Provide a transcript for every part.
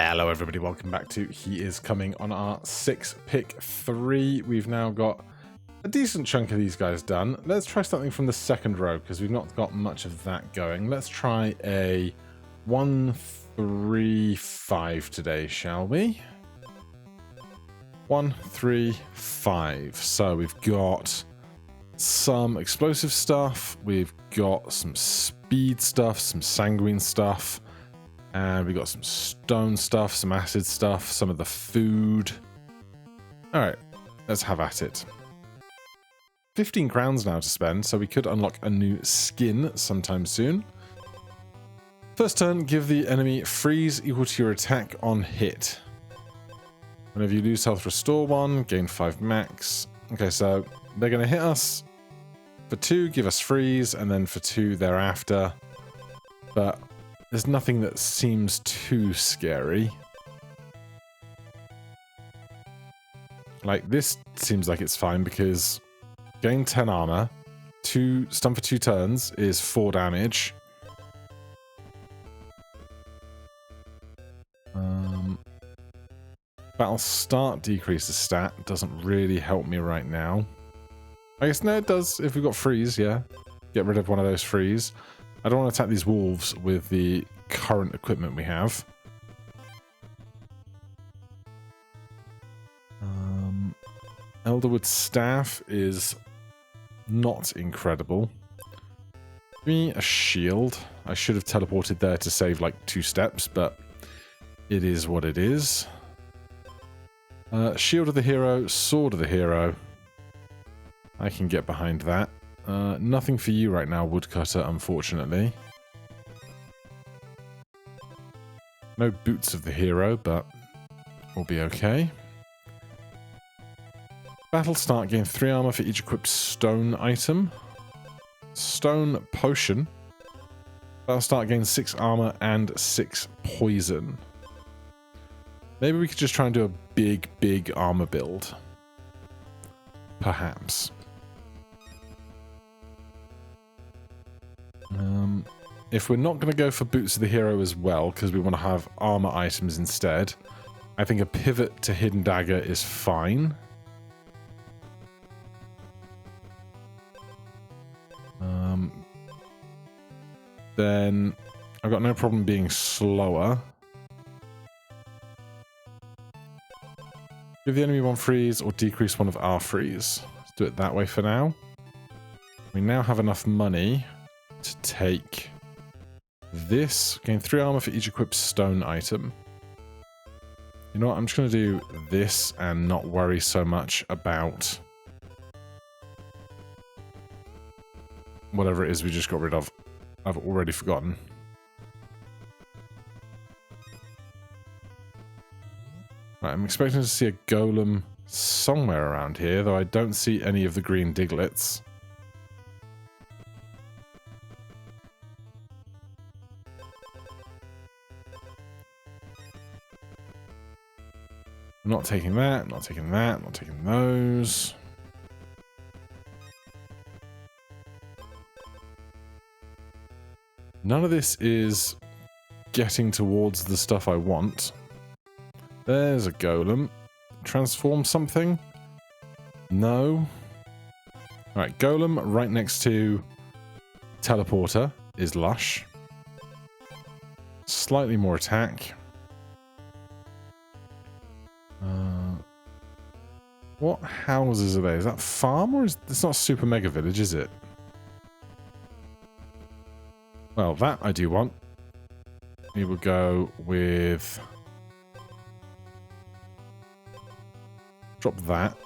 Hello everybody, welcome back to He Is Coming on our 6-pick 3. We've now got a decent chunk of these guys done. Let's try something from the second row because we've not got much of that going. Let's try a 1-3-5 today, shall we? 1-3-5. So we've got some explosive stuff, we've got some speed stuff, some sanguine stuff, and we got some stone stuff, some acid stuff, some of the food. Alright, let's have at it. 15 crowns now to spend, so we could unlock a new skin sometime soon. First turn, give the enemy freeze equal to your attack on hit. Whenever you lose health, restore 1, gain 5 max. Okay, so they're going to hit us for 2, give us freeze, and then for 2 thereafter. But there's nothing that seems too scary. Like, this seems like it's fine because gain 10 armor, stun for 2 turns is 4 damage. Battle start decreases stat, doesn't really help me right now. I guess no, it does if we've got freeze, yeah. Get rid of one of those freeze. I don't want to attack these wolves with the current equipment we have. Elderwood Staff is not incredible. Give me a shield. I should have teleported there to save like 2 steps, but it is what it is. Shield of the hero, sword of the hero. I can get behind that. Nothing for you right now, woodcutter, unfortunately. No boots of the hero, but we'll be okay. Battle start, gain 3 armor for each equipped stone item. Stone potion. Battle start, gain 6 armor and 6 poison. Maybe we could just try and do a big armor build. Perhaps. If we're not going to go for boots of the hero as well, because we want to have armor items instead, I think a pivot to hidden dagger is fine. Then I've got no problem being slower. Give the enemy 1 freeze or decrease 1 of our freeze. Let's do it that way for now. We now have enough money to take this. Gain 3 armor for each equipped stone item. You know what? I'm just going to do this and not worry so much about whatever it is we just got rid of. I've already forgotten. Right, I'm expecting to see a golem somewhere around here, though I don't see any of the green diglets. I'm not taking that, not taking that, not taking those. None of this is getting towards the stuff I want. There's a golem. Transform something? No. Alright, golem right next to teleporter is lush. Slightly more attack. What houses are there? Is that farm or is it's not super mega village, is it? Well, that I do want. We will go with... Drop that.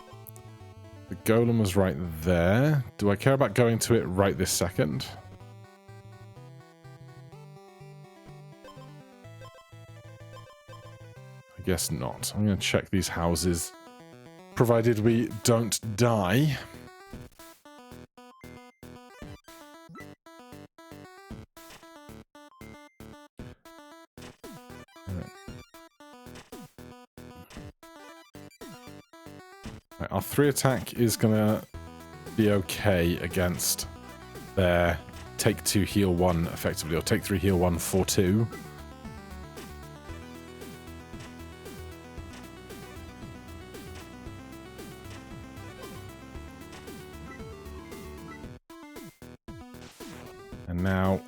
The golem was right there. Do I care about going to it right this second? I guess not. I'm going to check these houses, provided we don't die. Our 3 attack is going to be okay against their take 2 heal 1 effectively, or take 3 heal 1 for 2. now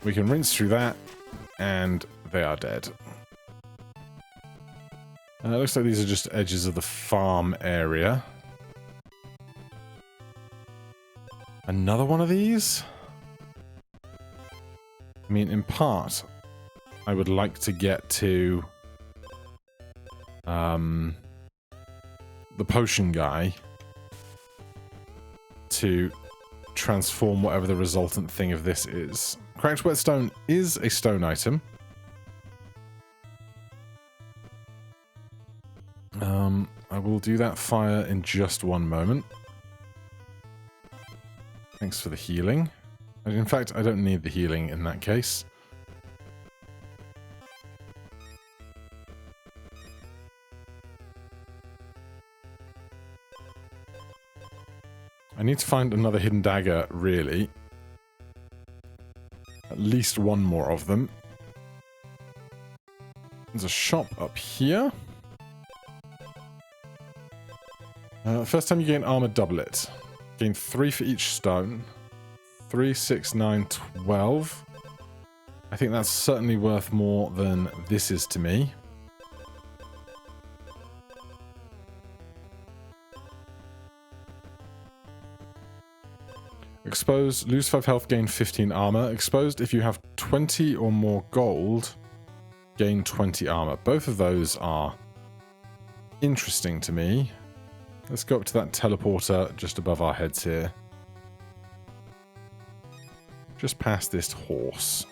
we can rinse through that, and they are dead. It looks like these are just edges of the farm area. Another one of these? I mean, in part, I would like to get to the potion guy to transform whatever the resultant thing of this is. Cracked whetstone is a stone item. I will do that fire in just one moment. Thanks for the healing. In fact, I don't need the healing in that case. I need to find another hidden dagger, really. At least one more of them. There's a shop up here. First time you gain armor, double it. Gain 3 for each stone. 3, 6, 9, 12. I think that's certainly worth more than this is to me. Exposed, lose 5 health, gain 15 armor. Exposed, if you have 20 or more gold, gain 20 armor. Both of those are interesting to me. Let's go up to that teleporter just above our heads here. Just past this horse.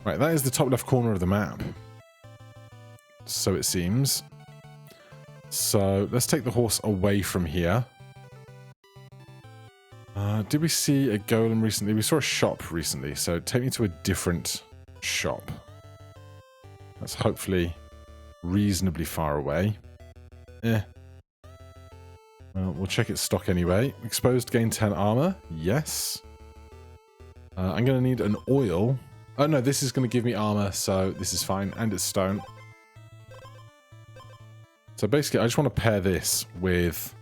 Right, that is the top left corner of the map. So it seems. So let's take the horse away from here. Did we see a golem recently? We saw a shop recently, so take me to a different shop. That's hopefully reasonably far away. Well, we'll check its stock anyway. Exposed, gain 10 armor. Yes. I'm going to need an oil. Oh no, this is going to give me armor, so this is fine. And it's stone. So basically, I just want to pair this with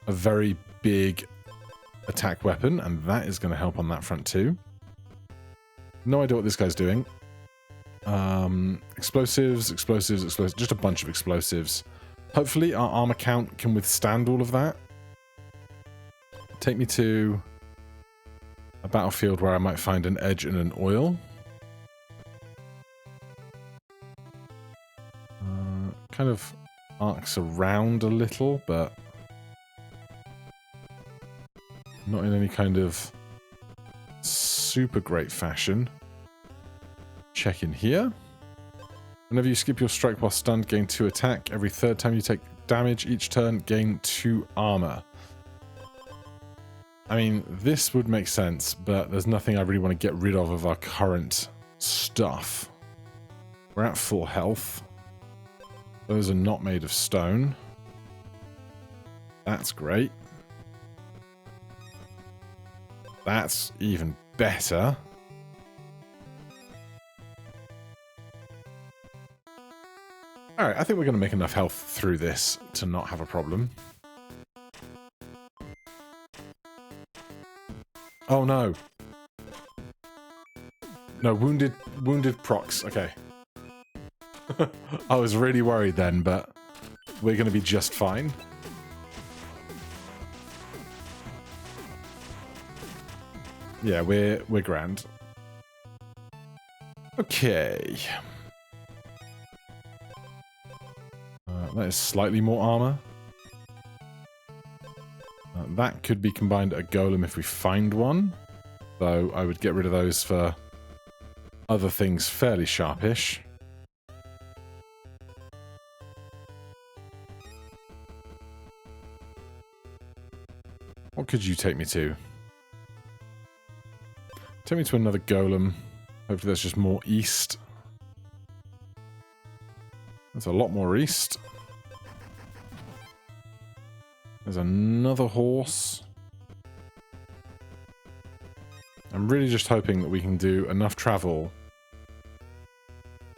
a very big attack weapon, and that is going to help on that front too. No idea what this guy's doing. Explosives, explosives, explosives. Just a bunch of explosives. Hopefully our armor count can withstand all of that. Take me to a battlefield where I might find an edge and an oil. Kind of arcs around a little, but not in any kind of super great fashion. Check in here. Whenever you skip your strike while stunned, gain 2 attack. Every third time you take damage each turn, gain 2 armor. I mean, this would make sense, but there's nothing I really want to get rid of our current stuff. We're at full health. Those are not made of stone. That's great. That's even better. Alright, I think we're going to make enough health through this to not have a problem. Oh no. No, wounded procs. Okay. I was really worried then, but we're going to be just fine. Yeah, we're grand. Okay. That is slightly more armor. That could be combined a golem if we find one. Though I would get rid of those for other things fairly sharpish. What could you take me to? Take me to another golem. Hopefully that's just more east. There's a lot more east. There's another horse. I'm really just hoping that we can do enough travel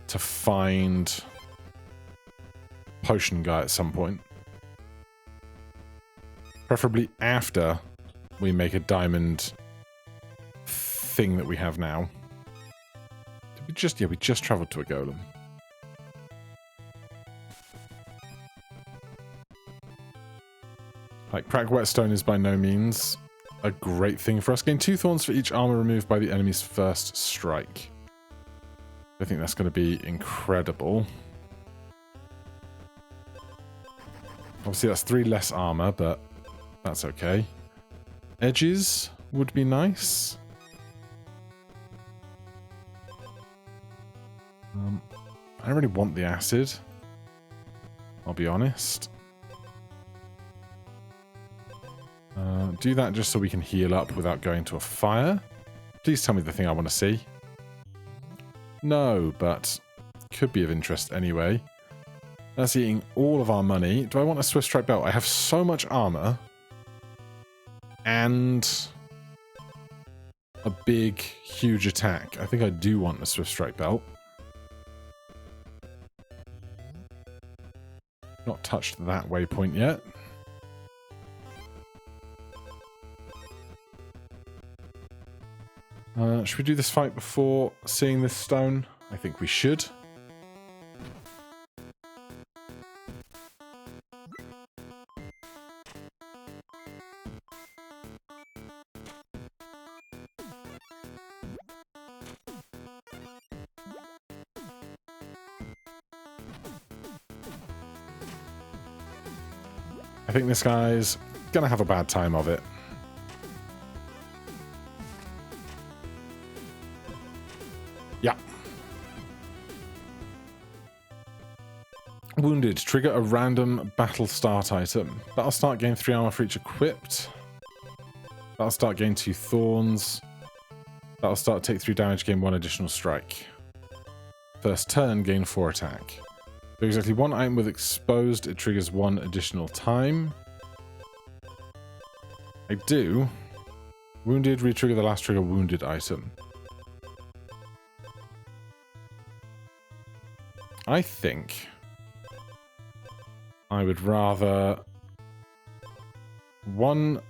to find Potion Guy at some point. Preferably after we make a diamond thing that we have now. Did we just... yeah, we just travelled to a golem. Like, cracked whetstone is by no means a great thing for us. Gain 2 thorns for each armor removed by the enemy's first strike. I think that's going to be incredible. Obviously, that's 3 less armor, but that's okay. Edges would be nice. I don't really want the acid. I'll be honest. Do that just so we can heal up without going to a fire. Please tell me the thing I want to see. No, but could be of interest anyway. That's eating all of our money. Do I want a Swift Strike belt? I have so much armor. And a big, huge attack. I think I do want a Swift Strike belt. Not touched that waypoint yet. Should we do this fight before seeing this stone? I think we should. I think this guy's gonna have a bad time of it. Yeah. Wounded. Trigger a random battle start item. Battle start, gain 3 armor for each equipped. Battle start, gain 2 thorns. Battle start, take 3 damage, gain 1 additional strike. First turn, gain 4 attack. So exactly 1 item with exposed, it triggers 1 additional time. I do. Wounded, re-trigger the last trigger wounded item. I think I would rather 1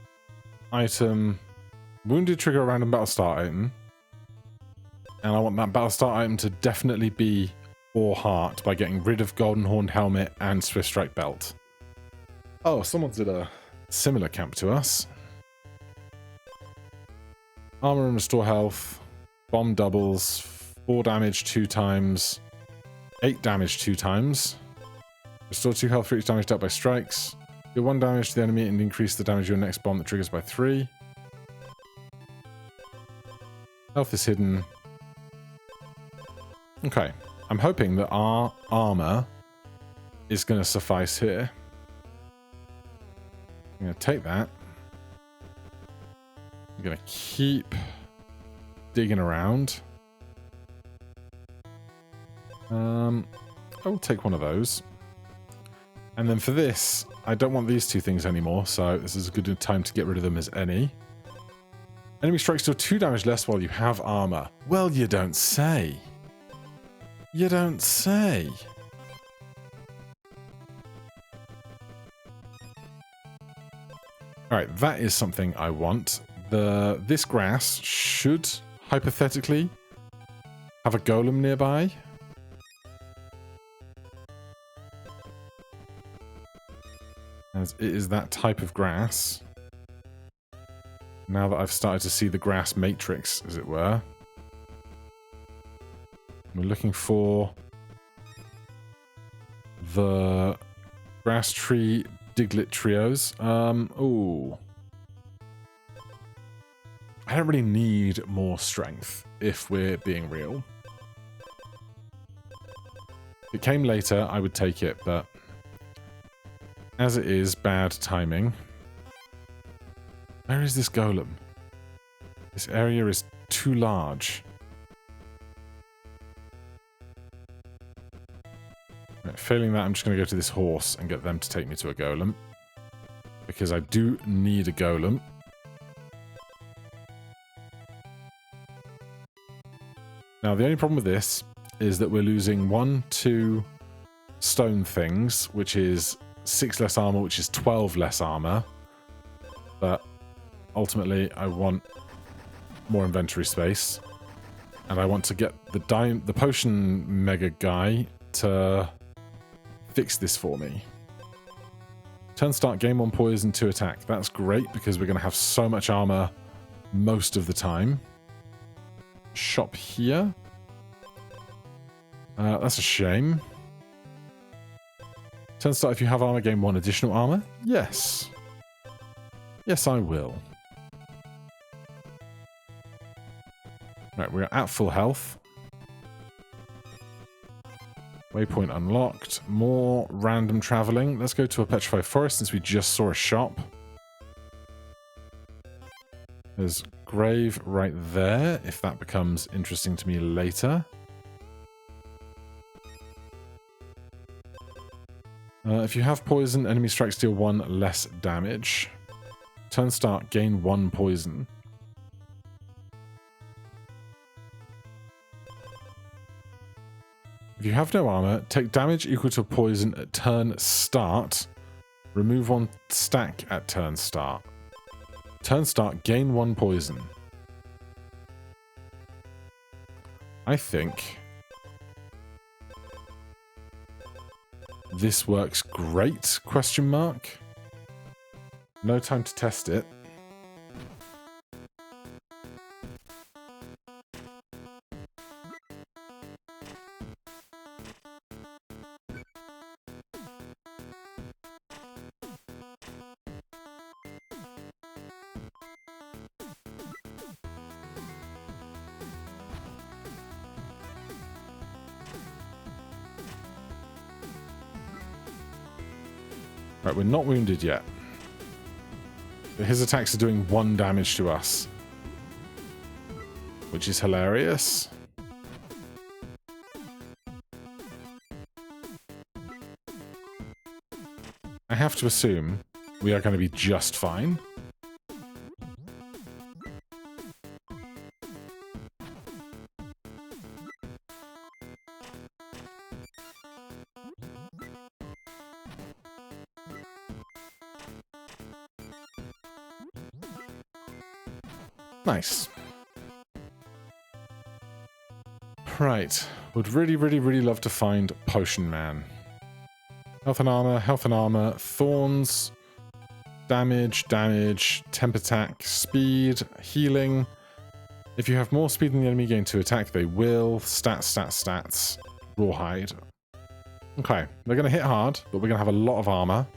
item, wounded, trigger a random battle start item, and I want that battle start item to definitely be or heart by getting rid of Golden Horned Helmet and Swift Strike Belt. Oh, someone's at a similar camp to us. Armor and restore health. Bomb doubles. 4 damage 2 times. 8 damage 2 times. Restore 2 health for each damage dealt by strikes. Deal 1 damage to the enemy and increase the damage of your next bomb that triggers by 3. Health is hidden. Okay. I'm hoping that our armor is going to suffice here. I'm going to take that. I'm going to keep digging around. I'll take one of those. And then for this, I don't want these 2 things anymore, so this is as good a time to get rid of them as any. Enemy strikes deal 2 damage less while you have armor. Well, you don't say. You don't say. Alright, that is something I want. This grass should, hypothetically, have a golem nearby. As it is that type of grass. Now that I've started to see the grass matrix, as it were. We're looking for the grass tree diglet trios. Ooh. I don't really need more strength, if we're being real. If it came later, I would take it, but as it is, bad timing. Where is this golem? This area is too large. Right, failing that, I'm just going to go to this horse and get them to take me to a golem. Because I do need a golem. Now, the only problem with this is that we're losing 1, 2 stone things, which is 6 less armor, which is 12 less armor. But ultimately, I want more inventory space. And I want to get the potion mega guy to fix this for me. Turn start, gain 1 poison, 2 attack. That's great because we're going to have so much armor most of the time. Shop here. That's a shame. Turn start, if you have armor, gain 1 additional armor. Yes. Yes, I will. Right, we're at full health. Waypoint unlocked. More random traveling. Let's go to a petrified forest since we just saw a shop. There's grave right there, if that becomes interesting to me later. If you have poison, enemy strikes deal 1 less damage. Turn start, gain 1 poison. If you have no armor, take damage equal to poison at turn start. Remove 1 stack at turn start. Turn start, gain 1 poison. I think this works great, question mark. No time to test it. Right, we're not wounded yet. But his attacks are doing 1 damage to us. Which is hilarious. I have to assume we are going to be just fine. Nice. Right. Would really, really, really love to find Potion Man. Health and armor, thorns, damage, temp attack, speed, healing. If you have more speed than the enemy, gain 2 attack, they will. Stats. Rawhide. Okay, they're going to hit hard, but we're going to have a lot of armor.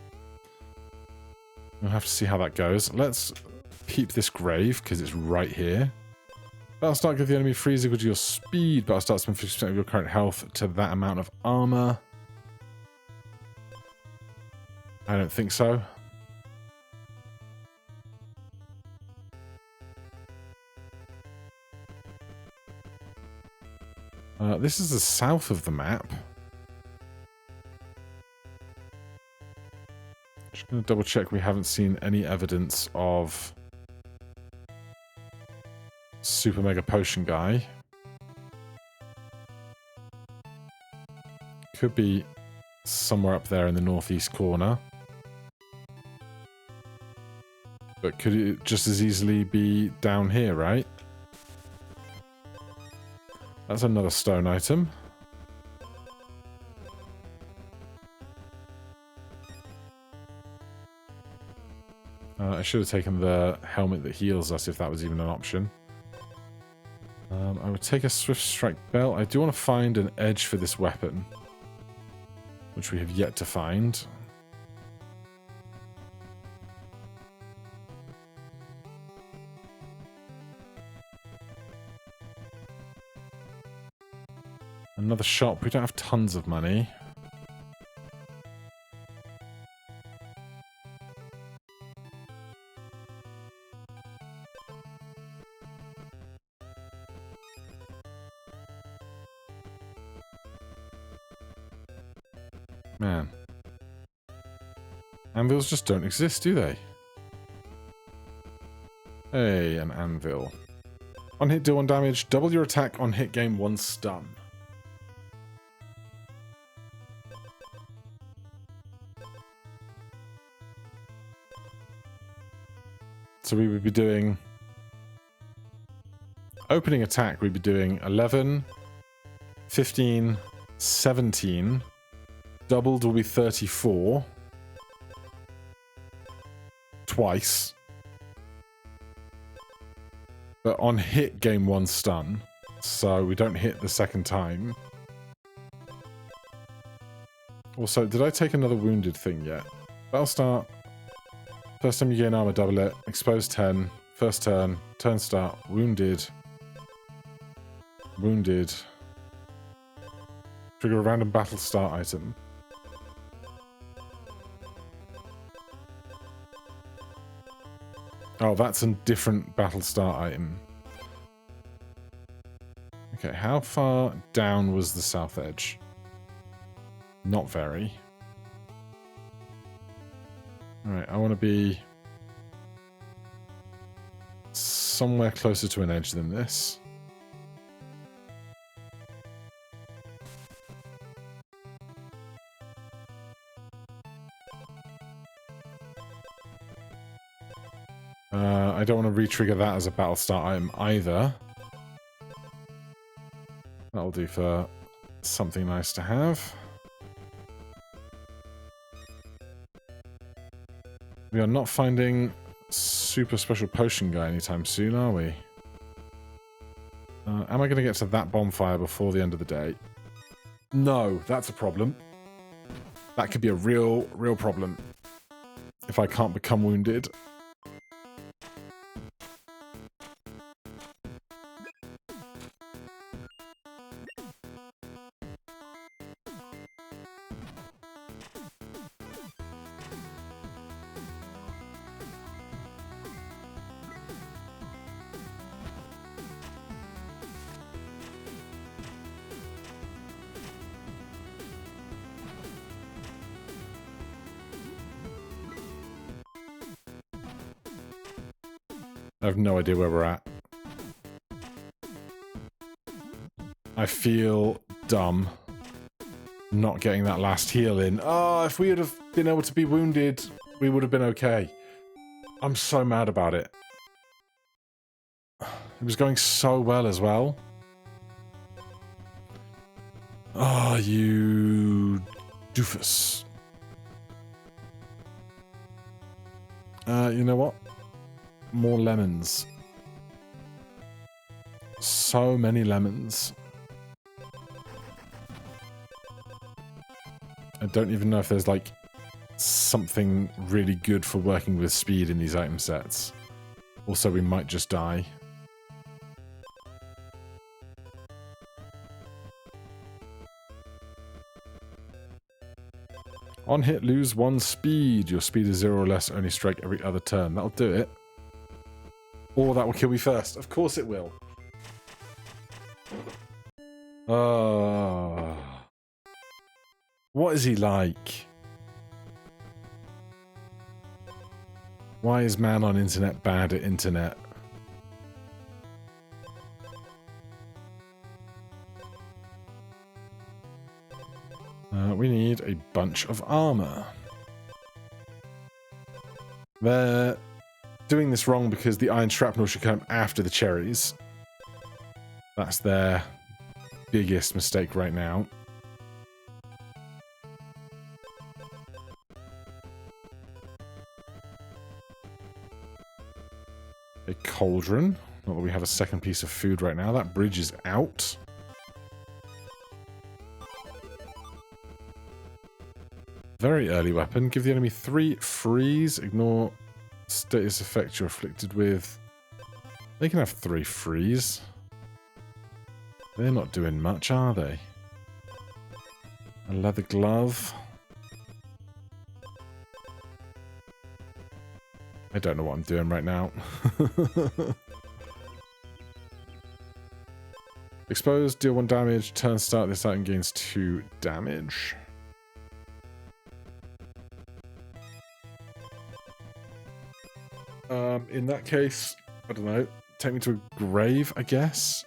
We'll have to see how that goes. Let's peep this grave, because it's right here. Battle start, give the enemy freeze equal to your speed. Battle start, spend 50% of your current health to that amount of armor. I don't think so. This is the south of the map. Just going to double check we haven't seen any evidence of Super Mega Potion guy. Could be somewhere up there in the northeast corner. But could it just as easily be down here, right? That's another stone item. I should have taken the helmet that heals us if that was even an option. I would take a Swift Strike belt. I do want to find an edge for this weapon, which we have yet to find. Another shop. We don't have tons of money. Man. Anvils just don't exist, do they? Hey, an anvil. On hit, deal 1 damage. Double your attack on hit, gain 1 stun. So we would be doing... Opening attack, we'd be doing 11, 15, 17. Doubled will be 34. Twice. But on hit, gain 1 stun. So we don't hit the second time. Also, did I take another wounded thing yet? Battle start. First time you gain armor, double it. Expose 10. First turn. Turn start. Wounded. Wounded. Trigger a random battle start item. Oh, that's a different battle start item. Okay, how far down was the south edge? Not very. Alright, I want to be somewhere closer to an edge than this. I don't want to re-trigger that as a battle start item either. That'll do for something nice to have. We are not finding super special potion guy anytime soon, are we? Am I going to get to that bonfire before the end of the day? No, that's a problem. That could be a real problem if I can't become wounded. I have no idea where we're at. I feel dumb not getting that last heal in. Oh, if we would have been able to be wounded, we would have been okay. I'm so mad about it. It was going so well as well. Oh, you doofus. You know what? More lemons. So many lemons. I don't even know if there's like something really good for working with speed in these item sets. Also, we might just die. On hit, lose 1 speed. Your speed is 0 or less, only strike every other turn. That'll do it. Or that will kill me first. Of course it will. What is he like? Why is man on internet bad at internet? We need a bunch of armor. They're doing this wrong because the iron shrapnel should come after the cherries. That's their biggest mistake right now. A cauldron. Not that we have a second piece of food right now. That bridge is out. Very early weapon. Give the enemy 3 freeze. Ignore status effect you're afflicted with. They can have 3 freeze. They're not doing much, are they? A leather glove. I don't know what I'm doing right now. Exposed, deal 1 damage. Turn start, this item gains 2 damage. In that case, I don't know. Take me to a grave, I guess.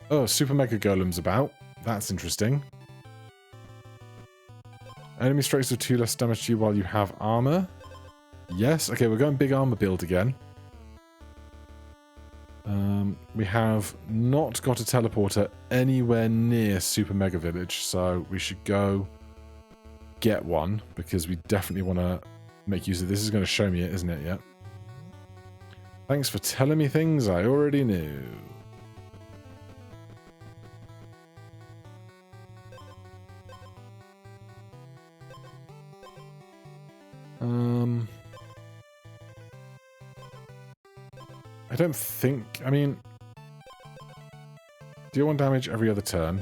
Oh, Super Mega Golem's about. That's interesting. Enemy strikes do 2 less damage to you while you have armor. Yes. Okay, we're going big armor build again. We have not got a teleporter anywhere near Super Mega Village, so we should go get one, because we definitely want to make use of this. Is going to show me it, isn't it? Yeah. Thanks for telling me things I already knew. I don't think... I mean... Deal 1 damage every other turn.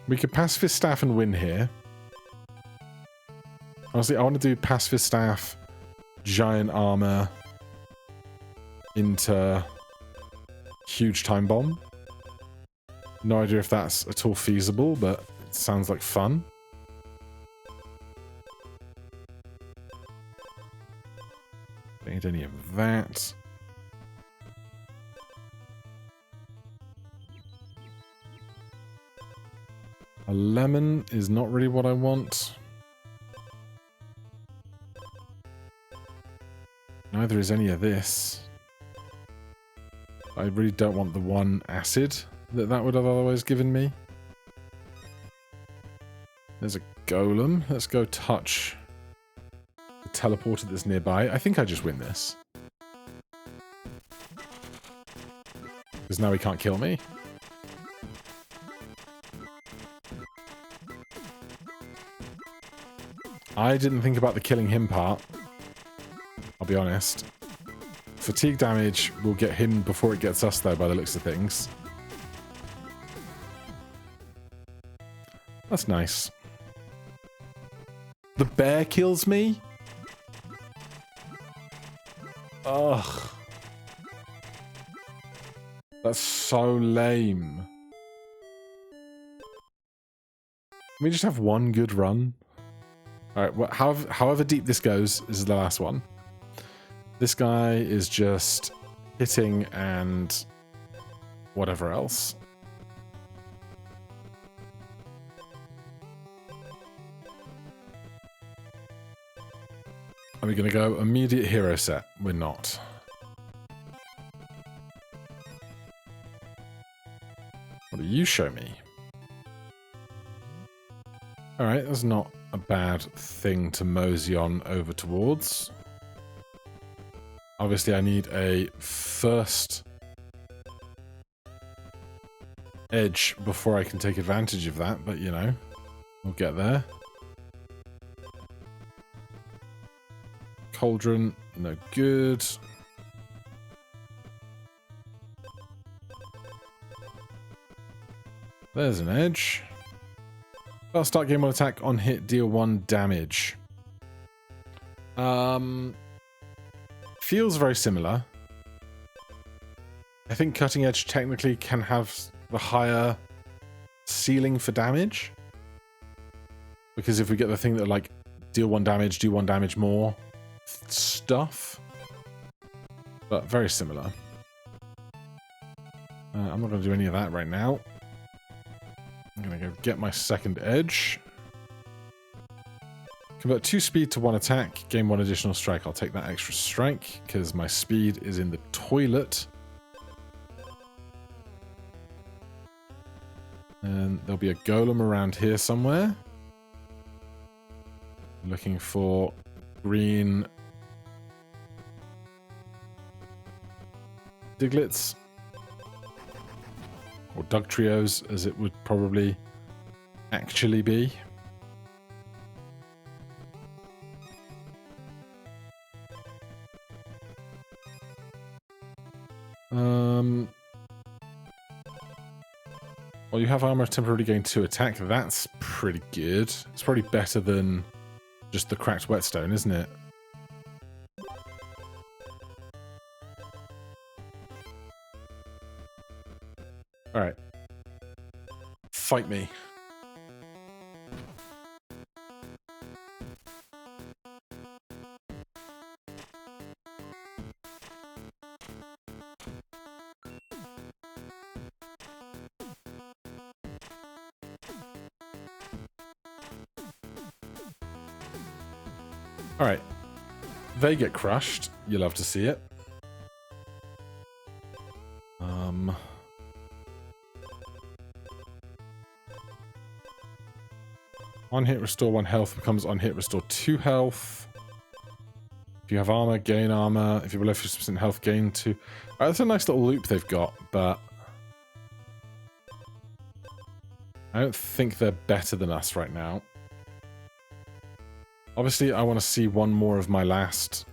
We could Pacifist Staff and win here. Honestly, I want to do Pacifist Staff, Giant Armor, into Huge Time Bomb. No idea if that's at all feasible, but it sounds like fun. Don't need any of that. A lemon is not really what I want. Neither is any of this. I really don't want the 1 acid that would have otherwise given me. There's a golem. Let's go touch the teleporter that's nearby. I think I just win this. Because now he can't kill me. I didn't think about the killing him part. I'll be honest. Fatigue damage will get him before it gets us, though, by the looks of things. That's nice. The bear kills me? Ugh. That's so lame. Can we just have one good run? Alright, well, however deep this goes, this is the last one. This guy is just hitting and whatever else. Are we going to go immediate hero set? We're not. What do you show me? Alright, that's not a bad thing to mosey on over towards. Obviously, I need a first edge before I can take advantage of that, but you know, we'll get there. Cauldron, no good. There's an edge. I'll start game 1 attack on hit, deal 1 damage. Feels very similar. I think Cutting Edge technically can have the higher ceiling for damage. Because if we get the thing that like deal 1 damage, do 1 damage more stuff. But very similar. I'm not going to do any of that right now. I'm going to go get my second edge. Convert 2 speed to 1 attack, gain 1 additional strike. I'll take that extra strike, because my speed is in the toilet. And there'll be a golem around here somewhere. Looking for green Diglets. Or Dugtrios, as it would probably actually be. Well, you have armor temporarily gain 2 attack. That's pretty good. It's probably better than just the cracked whetstone, isn't it? Alright. Fight me. Alright. they get crushed, you love to see it. On hit, restore 1 health, becomes on hit, restore 2 health. If you have armor, gain armor. If you below 50% health, gain 2. That's a nice little loop they've got, but I don't think they're better than us right now. Obviously, I want to see one more of my last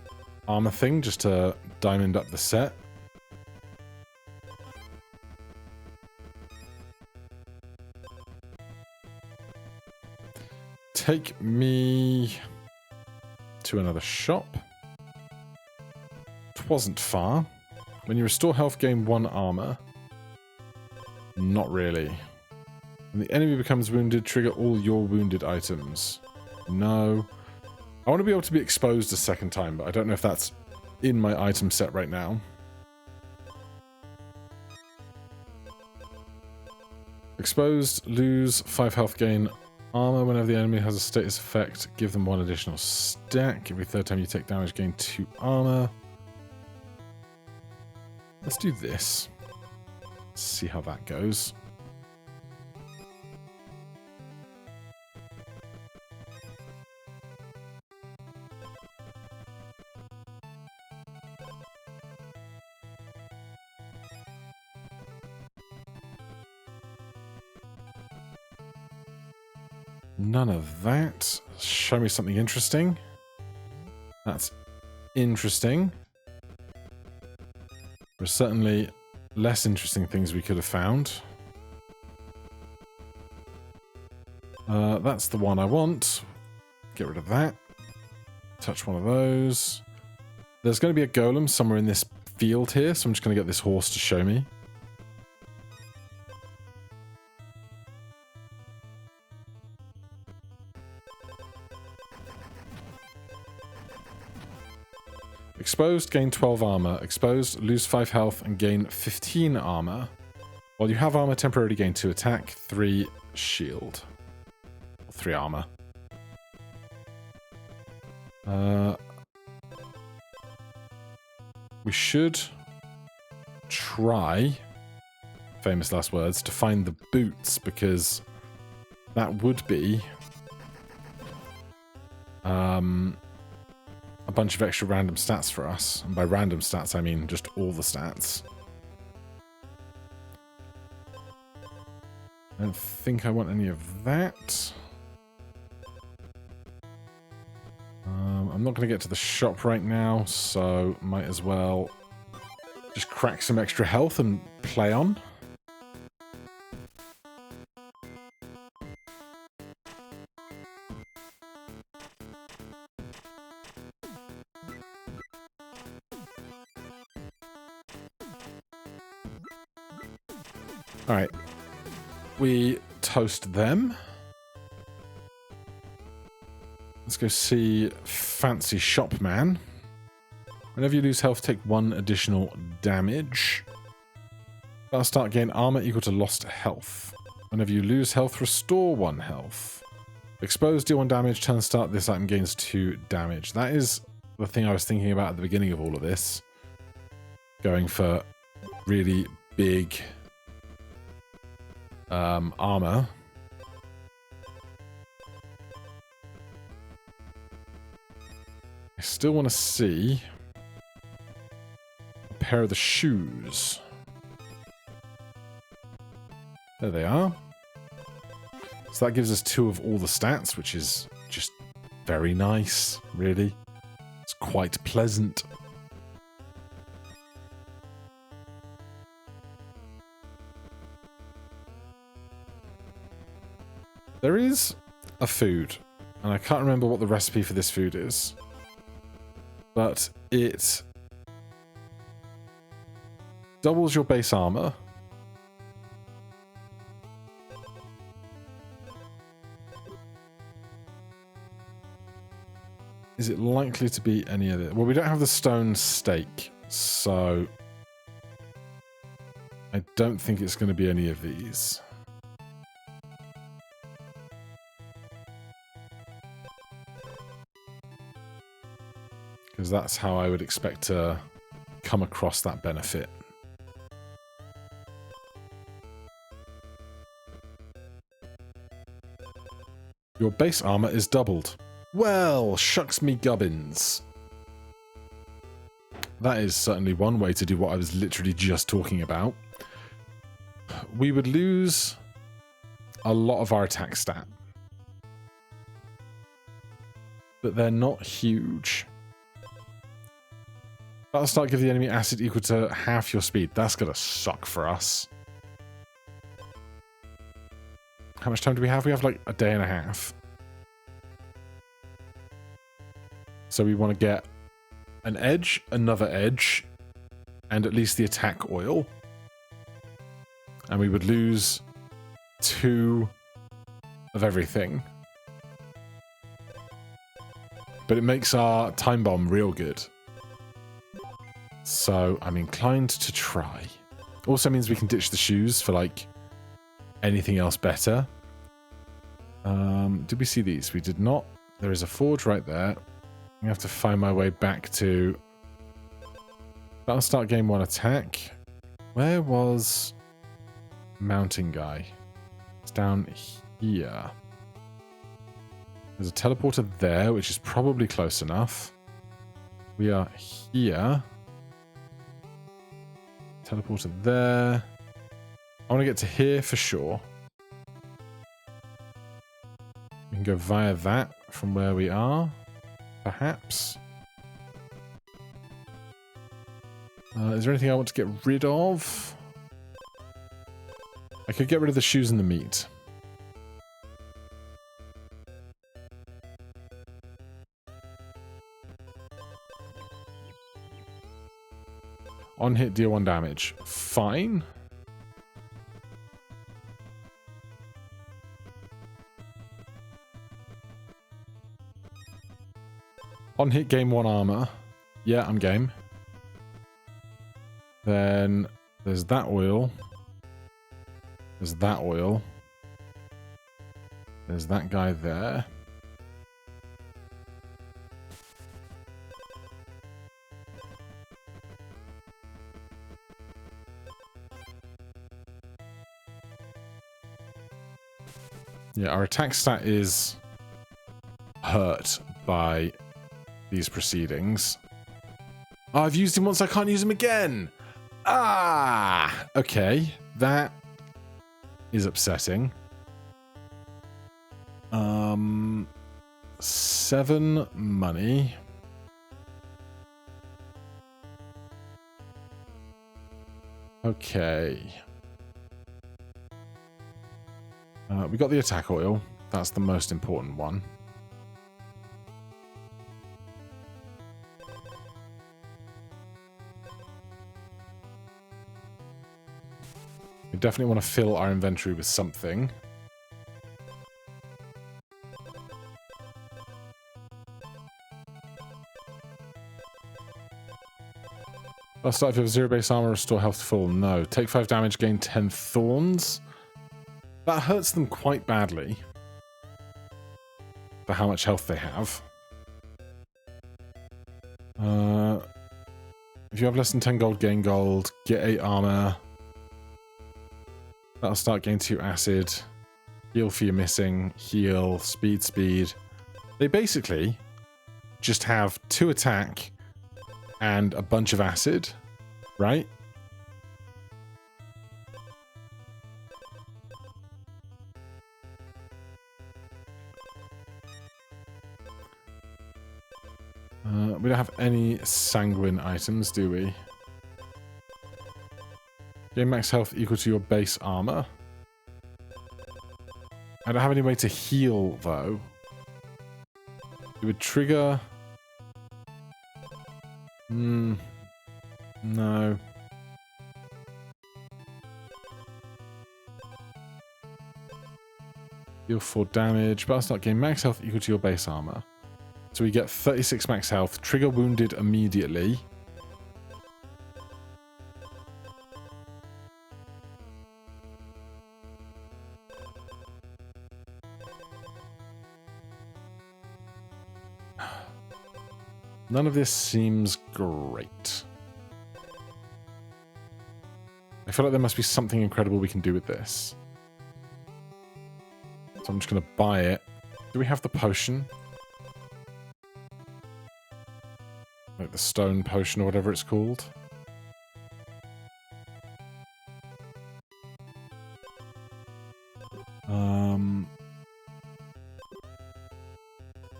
armor thing, just to diamond up the set. Take me to another shop. It wasn't far. When you restore health, gain 1 armor. Not really. When the enemy becomes wounded, trigger all your wounded items. No. I want to be able to be exposed a second time, but I don't know if that's in my item set right now. Exposed, lose 5 health, gain armor. Whenever the enemy has a status effect, give them 1 additional stack. Every 3rd time you take damage, gain 2 armor. Let's do this. Let's see how that goes. None of that. Show me something interesting. That's interesting. There are certainly less interesting things we could have found. That's the one I want. Get rid of that. Touch one of those. There's going to be a golem somewhere in this field here, so I'm just going to get this horse to show me. Exposed, gain 12 armor. Exposed, lose 5 health and gain 15 armor. While you have armor, temporarily gain 2 attack, 3 shield. 3 armor. We should try, famous last words, to find the boots, because that would be a bunch of extra random stats for us. And by random stats, I mean just all the stats. I don't think I want any of that. I'm not going to get to the shop right now, so might as well just crack some extra health and play on. Alright, we toast them. Let's go see Fancy Shopman. Whenever you lose health, take 1 additional damage. That'll start gain armor equal to lost health. Whenever you lose health, restore 1 health. Exposed, deal 1 damage, turn start, this item gains 2 damage. That is the thing I was thinking about at the beginning of all of this. Going for really big armor. I still want to see a pair of the shoes. There they are. So that gives us 2 of all the stats, which is just very nice, really. It's quite pleasant. There is a food, and I can't remember what the recipe for this food is, but it doubles your base armor. Is it likely to be any of it? Well, we don't have the stone stake, so I don't think it's going to be any of these. because that's how I would expect to come across that benefit. Your base armor is doubled. Well, shucks me gubbins. That is certainly one way to do what I was literally just talking about. We would lose a lot of our attack stat. But they're not huge. That'll start giving the enemy acid equal to half your speed. That's gonna suck for us. How much time do we have? We have like a day and a half. So we want to get an edge, another edge, and at least the attack oil. And we would lose 2 of everything. But it makes our time bomb real good. So I'm inclined to try. Also means we can ditch the shoes for like anything else better. Did we see these? We did not. There is a forge right there. I have to find my way back to... That'll start game 1 attack. Where was mountain guy? It's down here. There's a teleporter there, which is probably close enough. We are here. Teleporter there. I want to get to here for sure. We can go via that from where we are, perhaps. Is there anything I want to get rid of? I could get rid of the shoes and the meat. On hit, deal 1 damage. Fine. On hit, gain 1 armor. Yeah, I'm game. Then there's that oil. There's that oil. There's that guy there. Yeah, our attack stat is hurt by these proceedings. Oh, I've used him once, I can't use him again! Ah! Okay, that is upsetting. 7 money. Okay. We got the attack oil. That's the most important one. We definitely want to fill our inventory with something. Last start, if you have 0 base armor, restore health to full. No. Take 5 damage, gain 10 thorns. That hurts them quite badly. For how much health they have. If you have less than 10 gold, gain gold. Get 8 armor. That'll start gain 2 acid. Heal for your missing. Heal. Speed, speed. They basically just have 2 attack and a bunch of acid, right? We don't have any sanguine items, do we? Gain max health equal to your base armor. I don't have any way to heal, though. It would trigger... no. Deal 4 damage, but that's not gain max health equal to your base armor. So we get 36 max health, trigger wounded immediately. None of this seems great. I feel like there must be something incredible we can do with this. So I'm just going to buy it. Do we have the potion? Like the stone potion or whatever it's called.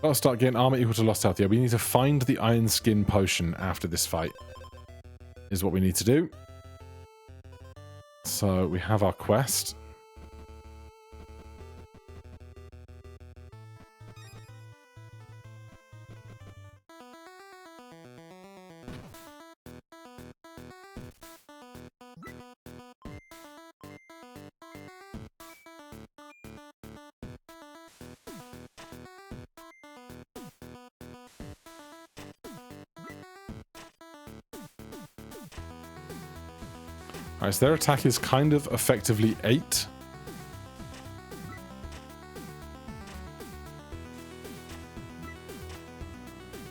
I'll start getting armor equal to lost health. Yeah, we need to find the iron skin potion after this fight. Is what we need to do. So we have our quest. Alright, so their attack is kind of effectively 8.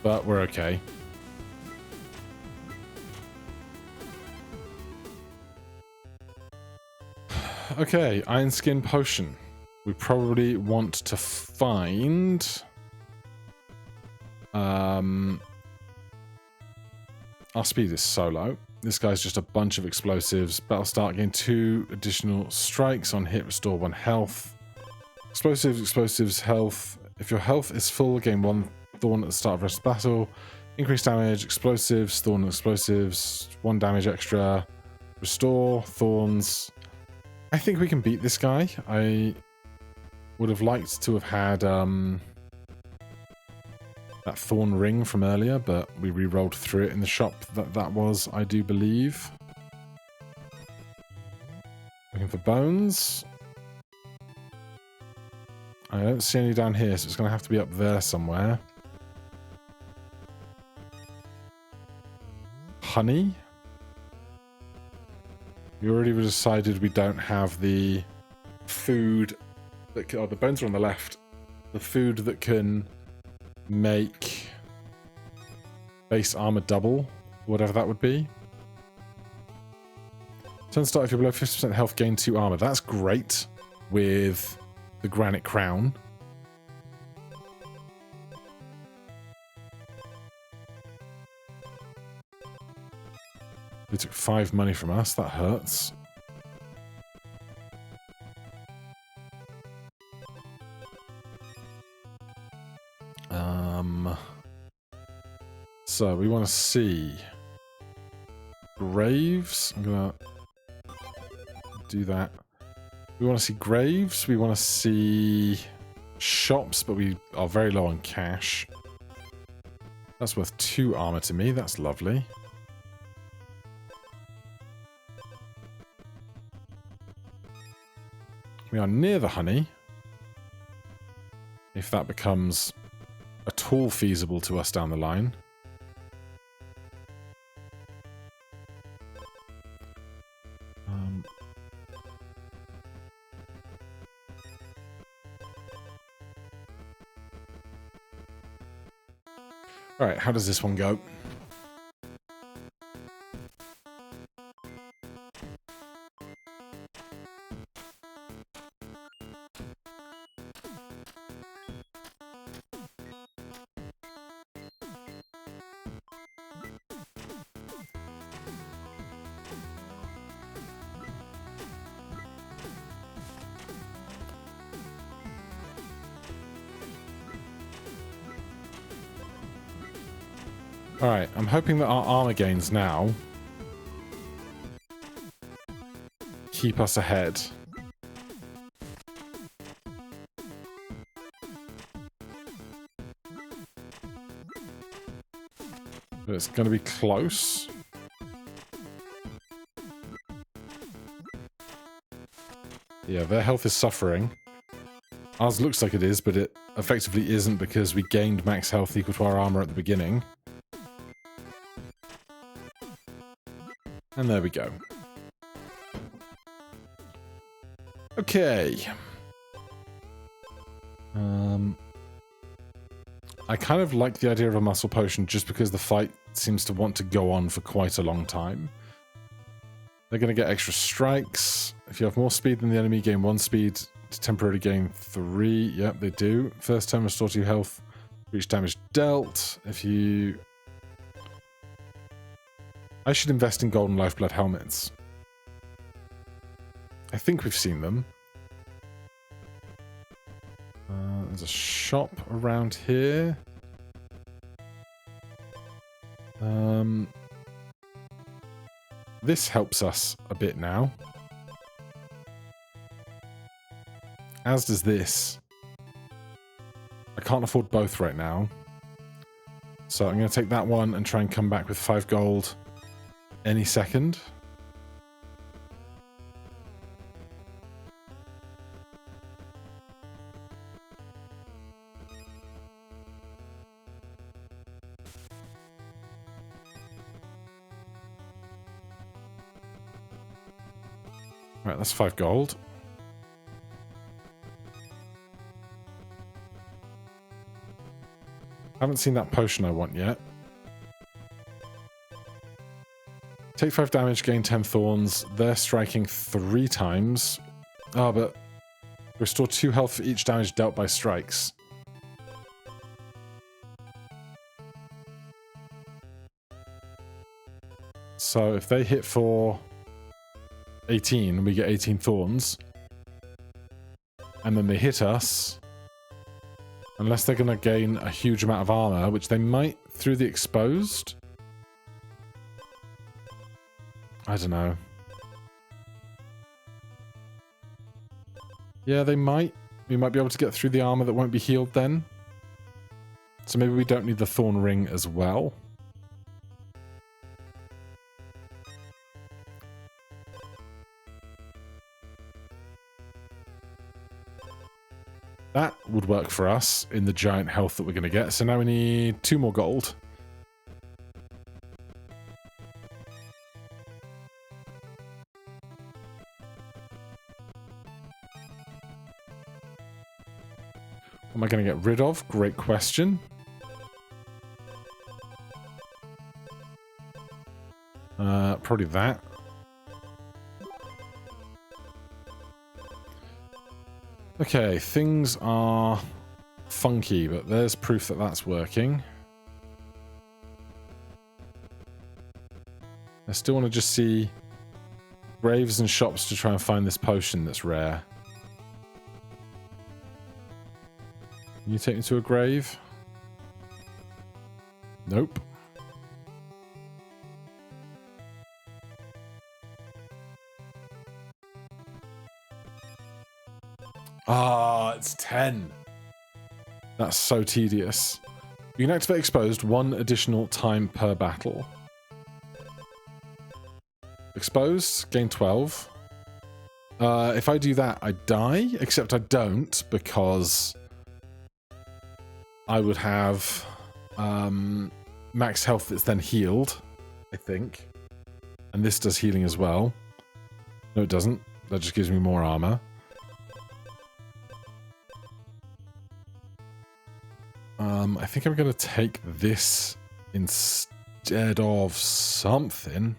But we're okay. Okay, Iron Skin Potion. We probably want to find... our speed is so low. This guy's just a bunch of explosives. Battle start, gain 2 additional strikes on hit, restore 1 health. Explosives, health. If your health is full, gain 1 thorn at the start of rest of battle. Increased damage, explosives, thorn and explosives, 1 damage extra. Restore, thorns. I think we can beat this guy. I would have liked to have had that thorn ring from earlier, but we re-rolled through it in the shop that was, I do believe. Looking for bones. I don't see any down here, so it's going to have to be up there somewhere. Honey. We already decided we don't have the food that can, oh, the bones are on the left. The food that can make base armor double, whatever that would be. Turn start, if you're below 50% health, gain 2 armor. That's great with the granite crown. They took 5 money from us. That hurts. So we want to see graves. I'm gonna do that. We want to see graves. We want to see shops, but we are very low on cash. That's worth 2 armor to me. That's lovely. We are near the honey. If that becomes at all feasible to us down the line. Alright, how does this one go? Alright, I'm hoping that our armor gains now keep us ahead. But it's going to be close. Yeah, their health is suffering. Ours looks like it is, but it effectively isn't because we gained max health equal to our armor at the beginning. And there we go. Okay. I kind of like the idea of a muscle potion just because the fight seems to want to go on for quite a long time. They're going to get extra strikes. If you have more speed than the enemy, gain 1 speed to temporarily gain 3. Yep, they do. First turn, restore 2 health. Reach damage dealt. If you... I should invest in golden lifeblood helmets. I think we've seen them. There's a shop around here. This helps us a bit now. As does this. I can't afford both right now. So I'm going to take that one and try and come back with 5 gold any second. Right, that's 5 gold. Haven't seen that potion I want yet. Take 5 damage, gain 10 thorns. They're striking 3 times. Oh, but restore 2 health for each damage dealt by strikes. So if they hit for 18, we get 18 thorns. And then they hit us. Unless they're going to gain a huge amount of armor, which they might through the exposed. I don't know. Yeah, they might. We might be able to get through the armor that won't be healed then. So maybe we don't need the thorn ring as well. That would work for us in the giant health that we're going to get. So now we need 2 more gold. What am I going to get rid of? Great question. Probably that. Okay, things are funky, but there's proof that that's working. I still want to just see graves and shops to try and find this potion that's rare. Can you take me to a grave? Nope. Ah, it's 10. That's so tedious. You can activate exposed 1 additional time per battle. Exposed, gain 12. If I do that, I die, except I don't, because I would have max health that's then healed, I think. And this does healing as well. No, it doesn't. That just gives me more armor. I think I'm going to take this instead of something.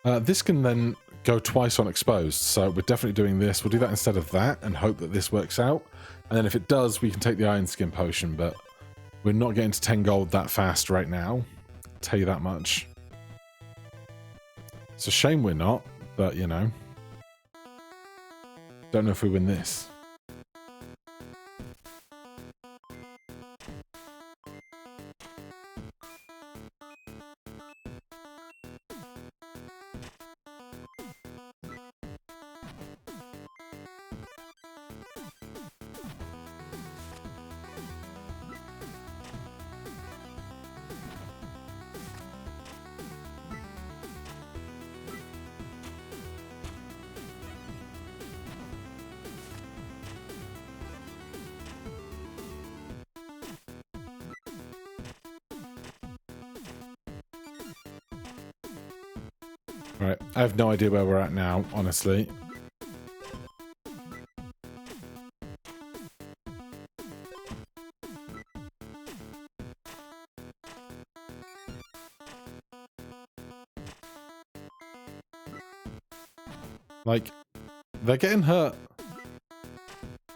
This can then go twice on exposed, so we're definitely doing this. We'll do that instead of that and hope that this works out. And then if it does, we can take the Iron Skin Potion, but we're not getting to 10 gold that fast right now. I'll tell you that much. It's a shame we're not, but you know. Don't know if we win this. Right, I have no idea where we're at now, honestly. Like, they're getting hurt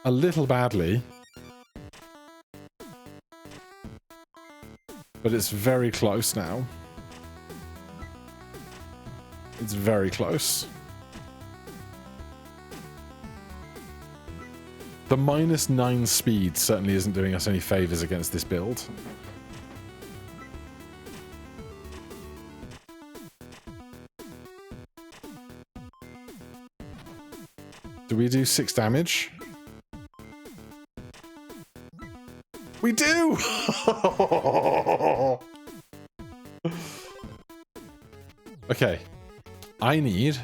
a little badly. But it's very close now. It's very close. The -9 speed certainly isn't doing us any favors against this build. Do we do 6 damage? We do! Okay. I need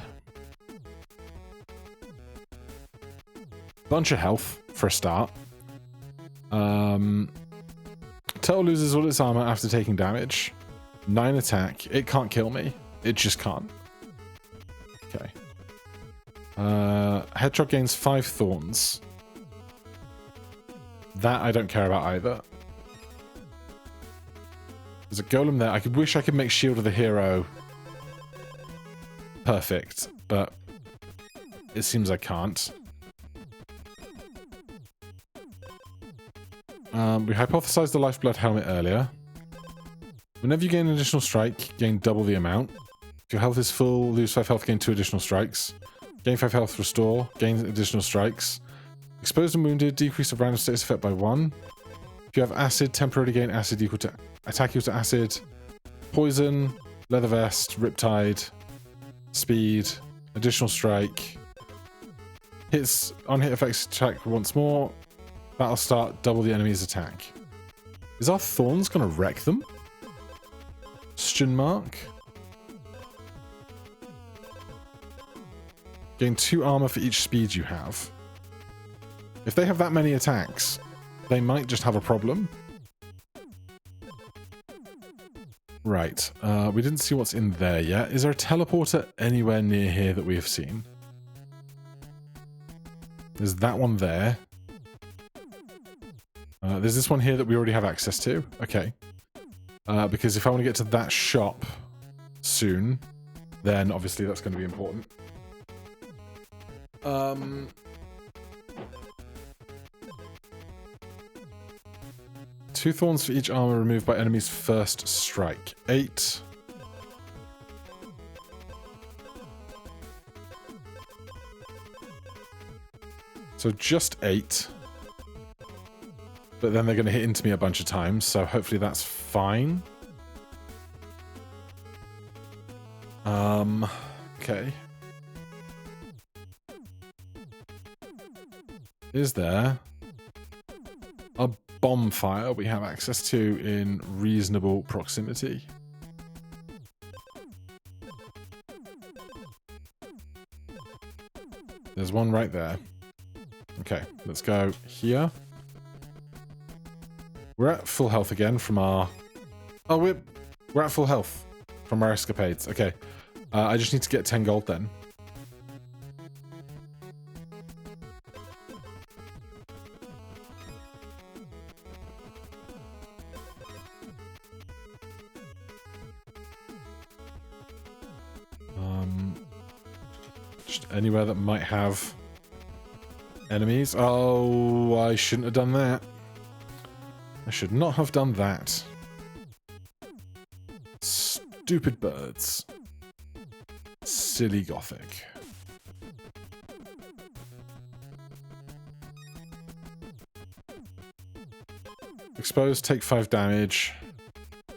a bunch of health for a start. Turtle loses all its armor after taking damage. 9 attack. It can't kill me. It just can't. Okay. Hedgehog gains 5 thorns. That I don't care about either. There's a golem there. I could wish I could make Shield of the Hero perfect, but it seems I can't. We hypothesized the Lifeblood Helmet earlier. Whenever you gain an additional strike, gain double the amount. If your health is full, lose 5 health, gain 2 additional strikes. Gain 5 health, restore, gain additional strikes. Exposed and wounded, decrease of random status effect by 1. If you have acid, temporarily gain acid equal to attack equal to acid. Poison, leather vest, riptide, speed, additional strike. Hits on hit effects attack once more. That'll start double the enemy's attack. Is our thorns gonna wreck them? Question mark. Gain 2 armor for each speed you have. If they have that many attacks, they might just have a problem. Right, we didn't see what's in there yet. Is there a teleporter anywhere near here that we have seen? There's that one there. There's this one here that we already have access to. Okay. Because if I want to get to that shop soon, then obviously that's going to be important. 2 thorns for each armor removed by enemy's first strike. 8. So just 8. But then they're going to hit into me a bunch of times, so hopefully that's fine. Okay. Is there a bonfire we have access to in reasonable proximity? There's one right there. Okay, let's go here. We're at full health again from our... Oh, we're at full health from our escapades. Okay. I just need to get 10 gold then. Just anywhere that might have enemies. Oh, I shouldn't have done that. I should not have done that. Stupid birds. Silly gothic. Exposed, take 5 damage. I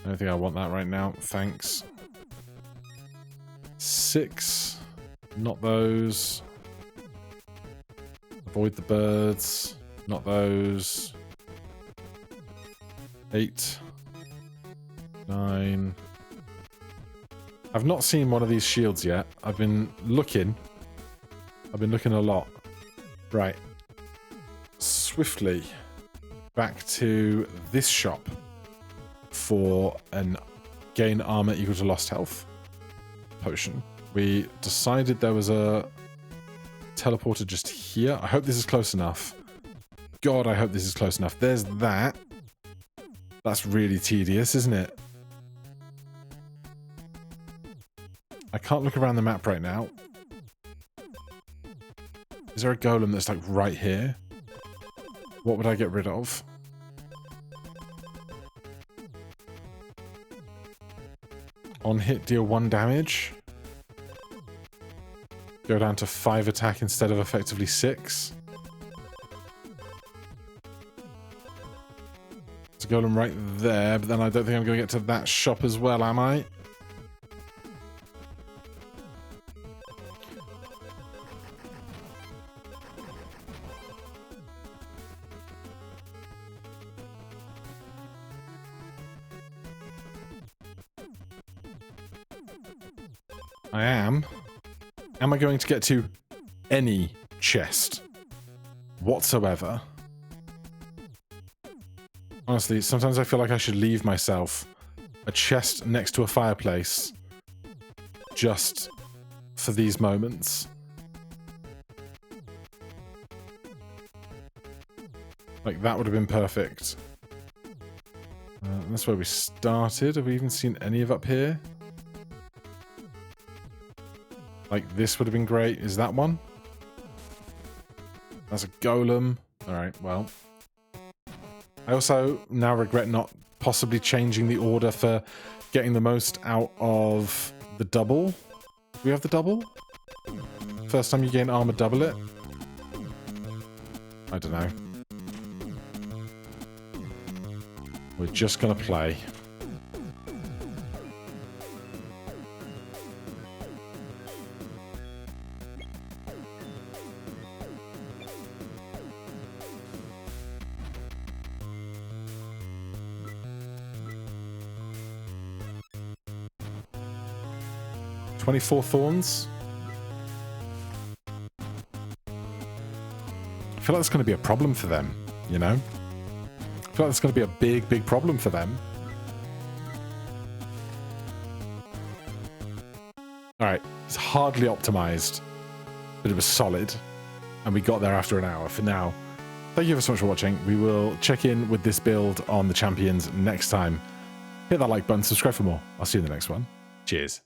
don't think I want that right now. Thanks. 6. Not those. Avoid the birds. Not those. 8. 9. I've not seen one of these shields yet. I've been looking. I've been looking a lot. Right. Swiftly back to this shop for an gain armor equal to lost health potion. We decided there was a teleporter just here. I hope this is close enough. God, I hope this is close enough. There's that. That's really tedious, isn't it? I can't look around the map right now. Is there a golem that's like right here? What would I get rid of? On hit, deal 1 damage. Go down to 5 attack instead of effectively 6. There's a golem right there, but then I don't think I'm going to get to that shop as well, am I? I am. Am I going to get to any chest whatsoever? Honestly, sometimes I feel like I should leave myself a chest next to a fireplace just for these moments. Like, that would have been perfect. That's where we started. Have we even seen any of up here? Like, this would have been great. Is that one? That's a golem. Alright, well. I also now regret not possibly changing the order for getting the most out of the double. Do we have the double? First time you gain armor, double it? I don't know. We're just gonna play. "24 thorns." I feel like that's going to be a problem for them, you know? I feel like that's going to be a big, big problem for them. Alright, it's hardly optimized, but it was solid. And we got there after an hour. For now, thank you so much for watching. We will check in with this build on the champions next time. Hit that like button, subscribe for more. I'll see you in the next one. Cheers.